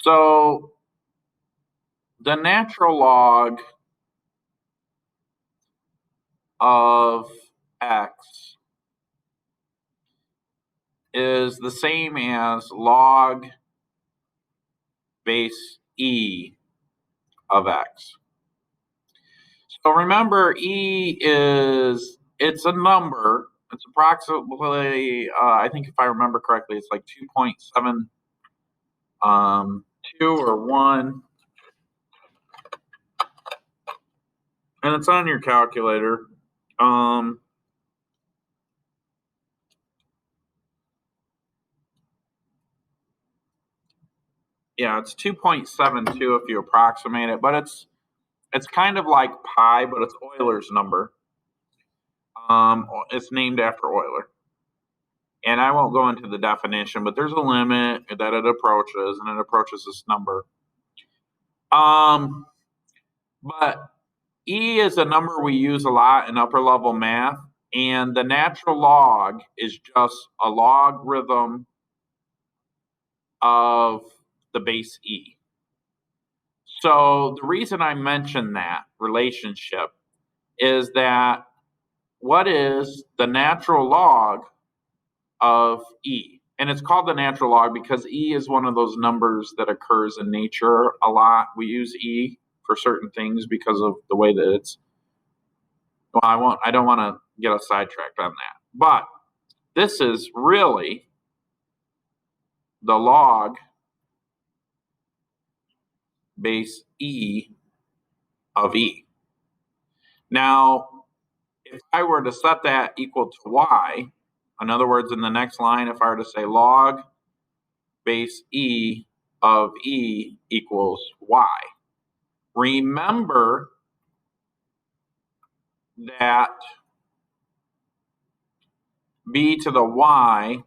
So the natural log of x is the same as log base e of x. So remember, it's a number. It's approximately, I think if I remember correctly, it's like 2.72 or 1. And it's on your calculator. Yeah, it's 2.72 if you approximate it, but it's kind of like pi, but it's Euler's number. It's named after Euler. And I won't go into the definition, but there's a limit that it approaches, and it approaches this number. But E is a number we use a lot in upper level math, and the natural log is just a logarithm of the base E. So the reason I mention that relationship is that what is the natural log of E? And it's called the natural log because E is one of those numbers that occurs in nature a lot. We use E for certain things because of the way that it's. Well, I don't want to get us sidetracked on that. But this is really the log base E of E. Now, if I were to set that equal to y, in other words, in the next line, if I were to say log base E of E equals y, remember that b to the y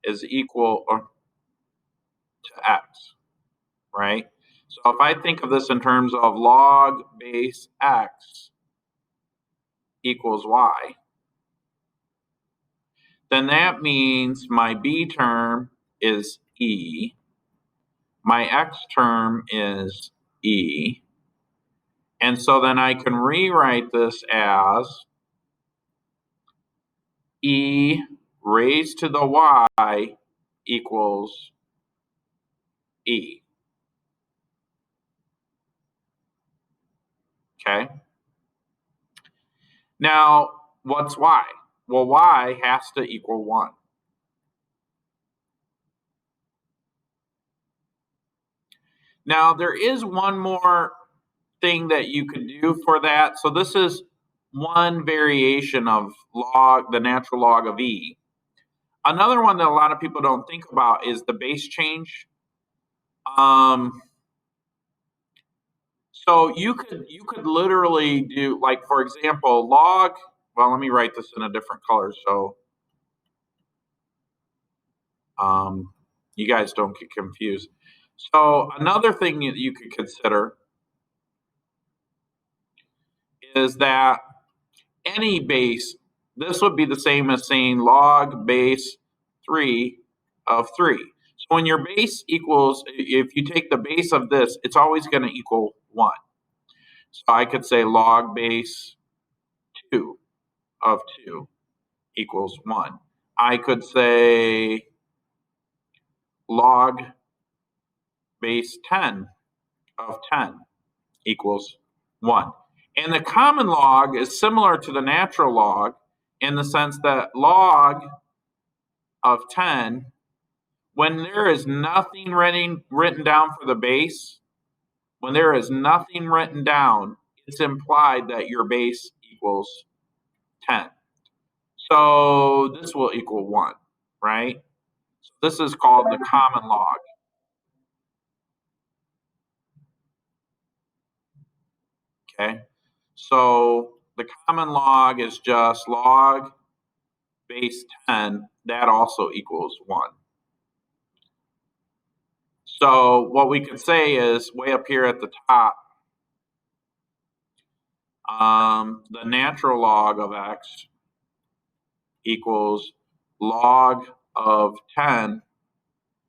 is equal to x, right? So if I think of this in terms of log base x equals y, then that means my b term is e, my x term is e, and so then I can rewrite this as e raised to the y equals e. Okay? Now, what's y? Well, y has to equal 1. Now, there is one more thing that you could do for that. So this is one variation of the natural log of e. Another one that a lot of people don't think about is the base change. So you could literally do, like, for example, log. Well, let me write this in a different color so you guys don't get confused. So another thing that you could consider is that any base, this would be the same as saying log base 3 of 3. So when your base equals, if you take the base of this, it's always going to equal 1. So I could say log base 2 of 2 equals 1. I could say log base 10 of 10 equals 1. And the common log is similar to the natural log in the sense that log of 10, when there is nothing written down for the base, when there is nothing written down, it's implied that your base equals 10. So this will equal 1, right? So this is called the common log. Okay, so the common log is just log base 10, that also equals 1. So what we could say is way up here at the top, the natural log of x equals log of 10